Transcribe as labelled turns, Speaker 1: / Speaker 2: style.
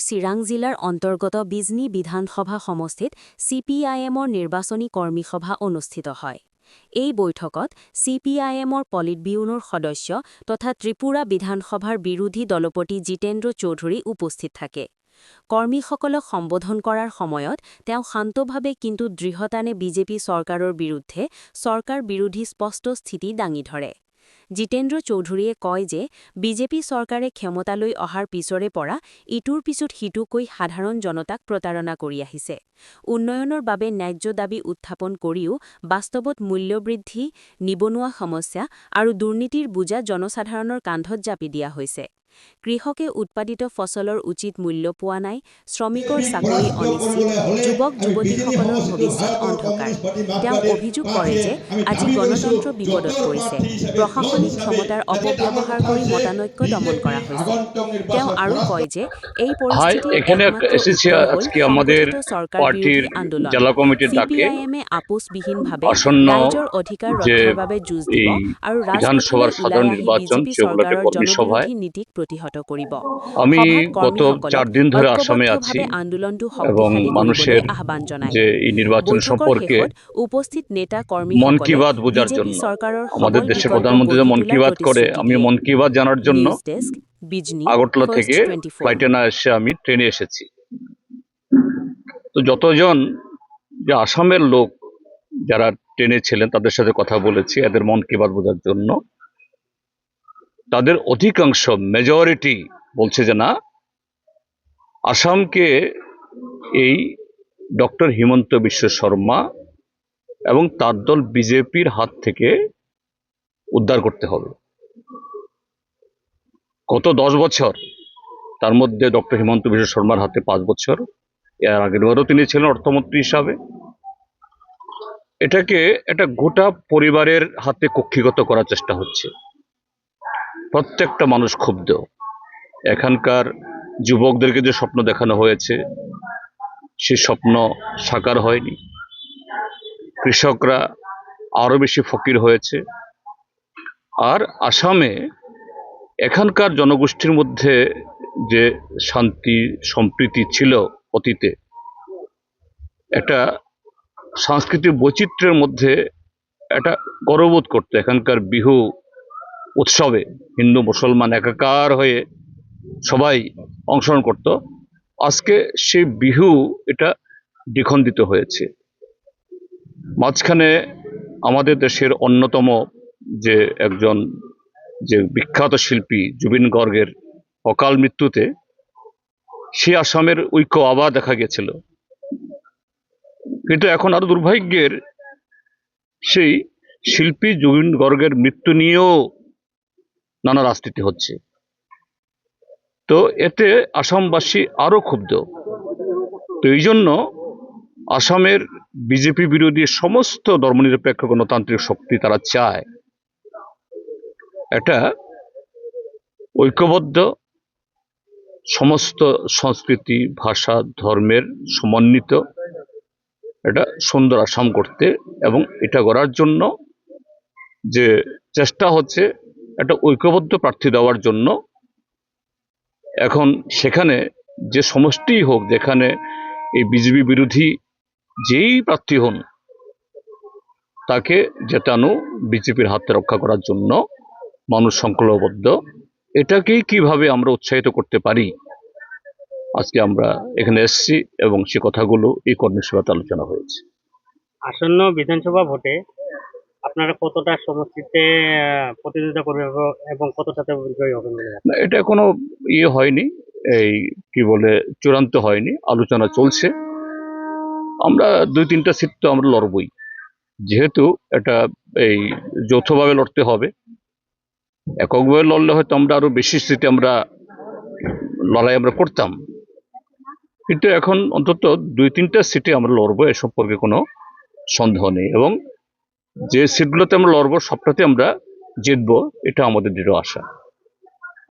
Speaker 1: চিৰাং জিলাৰ অন্তৰ্গত বিজনী বিধানসভা সমষ্টিত CPIMৰ নিৰ্বাচনী কৰ্মী সভা অনুষ্ঠিত হয়। এই বৈঠকত CPIMৰ পলিট ব্যুৰোৰ সদস্য তথা ত্ৰিপুৰা বিধানসভাৰ বিৰোধী দলপতি জিতেন্দ্ৰ চৌধুৰী উপস্থিত থাকে। কৰ্মীসকলক সম্বোধন কৰাৰ সময়ত তেওঁ শান্তভাৱে কিন্তু দৃঢ়তাৰে বিজেপি চৰকাৰৰ বিৰুদ্ধে চৰকাৰ বিৰোধী স্পষ্ট স্থিতি দাঙি ধৰে। জিতেন্দ্ৰ চৌধুৰীয়ে কয় যে বিজেপি চৰকাৰে ক্ষমতালৈ অহাৰ পিছৰে পৰা ইটোৰ পিছত সিটোকৈ সাধাৰণ জনতাক প্ৰতাৰণা কৰি আহিছে। উন্নয়নৰ বাবে ন্যায্য দাবী উত্থাপন কৰিও বাস্তৱত মূল্যবৃদ্ধি, নিবনুৱা সমস্যা আৰু দুৰ্নীতিৰ বোজা জনসাধাৰণৰ কান্ধত জাপি দিয়া হৈছে। কৃষকে উৎপাদিত ফচলৰ উচিত মূল্য পোৱা নাই, শ্ৰমিকৰ চাকৰি অনিশ্চিত, যুৱক-যুৱতীসকলৰ ভৱিষ্যত অন্ধকাৰ। তেওঁ অভিযোগ কৰে যে আজি গণতন্ত্ৰ বিপদত পৰিছে, প্ৰশাসনিক ক্ষমতাৰ অপব্যৱহাৰ কৰি মতানৈক্য দমন কৰা হৈছে। তেওঁ আৰু কয় যে এই পৰিস্থিতিৰ একমাত্ৰ উত্তৰ হ'ল সংগঠিত চৰকাৰ বিৰোধী আন্দোলন। CPIMে আপোচবিহীনভাৱে ৰাইজৰ অধিকাৰ ৰক্ষাৰ বাবে যুঁজ দিব আৰু ৰাজপথলৈ ওলাই আহি বিজেপি চৰকাৰৰ জনবিৰোধী নীতিক প্ৰতিহত কৰিব।
Speaker 2: আমি
Speaker 1: সভাত
Speaker 2: গত 4 দিন ধরে আসামে আছি
Speaker 1: আন্দোলনটো
Speaker 2: এবং
Speaker 1: শক্তিশালী
Speaker 2: মানুষের
Speaker 1: কৰিবলৈ আহ্বান জনায়।
Speaker 2: যে এই নির্বাচন সম্পর্কে
Speaker 1: উপস্থিত নেতা
Speaker 2: মন কি
Speaker 1: কৰ্মীসকলে
Speaker 2: বাত বোঝার
Speaker 1: বিজেপি
Speaker 2: জন্য
Speaker 1: চৰকাৰৰ
Speaker 2: আমাদের
Speaker 1: সবল
Speaker 2: দেশের
Speaker 1: বিকল্প
Speaker 2: প্রধানমন্ত্রী যে মন কি বাত করে আমি মন কি বাত জানার জন্য
Speaker 1: news desk, Bijni,
Speaker 2: Agartala
Speaker 1: first
Speaker 2: থেকে
Speaker 1: 24।
Speaker 2: ফ্লাইটে না এসে আমি ট্রেনে এসেছি। তো যতজন যে আসামের লোক যারা ট্রেনে ছিলেন তাদের সাথে কথা বলেছি এদের মন কি বাত বোঝার জন্য। তাদের অধিকাংশ মেজরিটি বলছে যে না, আসামকে এই ডক্টর হিমন্ত বিশ্ব শর্মা এবং তার দল বিজেপির হাত থেকে উদ্ধার করতে হবে। গত 10 বছর, তার মধ্যে ডক্টর হিমন্ত বিশ্ব শর্মার হাতে 5 বছর, এর আগেরবারও তিনি ছিলেন অর্থমন্ত্রী হিসাবে। এটাকে একটা গোটা পরিবারের হাতে কক্ষিগত করার চেষ্টা হচ্ছে। প্রত্যেকটা মানুষ ক্ষুব্ধ। এখানকার যুবকদেরকে যে স্বপ্ন দেখানো হয়েছে সে স্বপ্ন সাকার হয়নি। কৃষকরা আরো বেশি ফকির হয়েছে। আর আসামে এখানকার জনগোষ্ঠীর মধ্যে যে শান্তি সম্প্রীতি ছিল অতীতে, একটা সাংস্কৃতিক বৈচিত্র্যের মধ্যে একটা গর্ববোধ করতো। এখানকার বিহু উৎসবে হিন্দু মুসলমান একাকার হয়ে সবাই অংশগ্রহণ করত। আজকে সেই বিহু এটা দ্বিখণ্ডিত হয়েছে। মাঝখানে আমাদের দেশের অন্যতম যে একজন যে বিখ্যাত শিল্পী জুবিন গর্গের অকাল মৃত্যুতে সে আসামের ঐক্য আবার দেখা গেছিল। কিন্তু এখন আরো দুর্ভাগ্যের, সেই শিল্পী জুবিন গর্গের মৃত্যু নিয়েও নানা রাজনীতি হচ্ছে। তো এতে আসামবাসী আরো ক্ষুব্ধ। তো এই জন্য আসামের বিজেপি বিরোধী সমস্ত ধর্মনিরপেক্ষ গণতান্ত্রিক শক্তি তারা চায় এটা ঐক্যবদ্ধ, সমস্ত সংস্কৃতি ভাষা ধর্মের সমন্বিত এটা সুন্দর আসাম করতে, এবং এটা করার জন্য যে চেষ্টা হচ্ছে একটা ঐক্যবদ্ধ প্রার্থী দেওয়ার জন্য। এখন সেখানে যে সমষ্টি হোক, যেখানে এই বিজেপি বিরোধী যেই প্রার্থী হন তাকে জেতানো, বিজেপির হাতে রক্ষা করার জন্য মানুষ সংকল্পবদ্ধ। এটাকেই কিভাবে আমরা উৎসাহিত করতে পারি, আজকে আমরা এখানে এসেছি এবং সে কথাগুলো এই কর্মী সভাতে আলোচনা হয়েছে।
Speaker 3: আসন্ন বিধানসভা ভোটে আপনারা কতটা সমষ্টিতে প্রতিদ্বন্দ্বিতা করবেন এবং কতটাতে বিজয়ী হবেন?
Speaker 2: এটা কোনো ইয়ে হয়নি, এই কি বলে চূড়ান্ত হয়নি, আলোচনা চলছে। আমরা 2-3টা সিট তো আমরা লড়বই, যেহেতু এটা এই যৌথভাবে লড়তে হবে। এককভাবে লড়লে হয়তো আমরা আরো বেশি সিটে আমরা লড়াই আমরা করতাম, কিন্তু এখন অন্তত 2-3টা সিটে আমরা লড়বো, এ সম্পর্কে কোনো সন্দেহ নেই। এবং যে সিটগুলোতে আমরা লড়বো সবটাতে আমরা জিতবো, এটা আমাদের দৃঢ় আশা।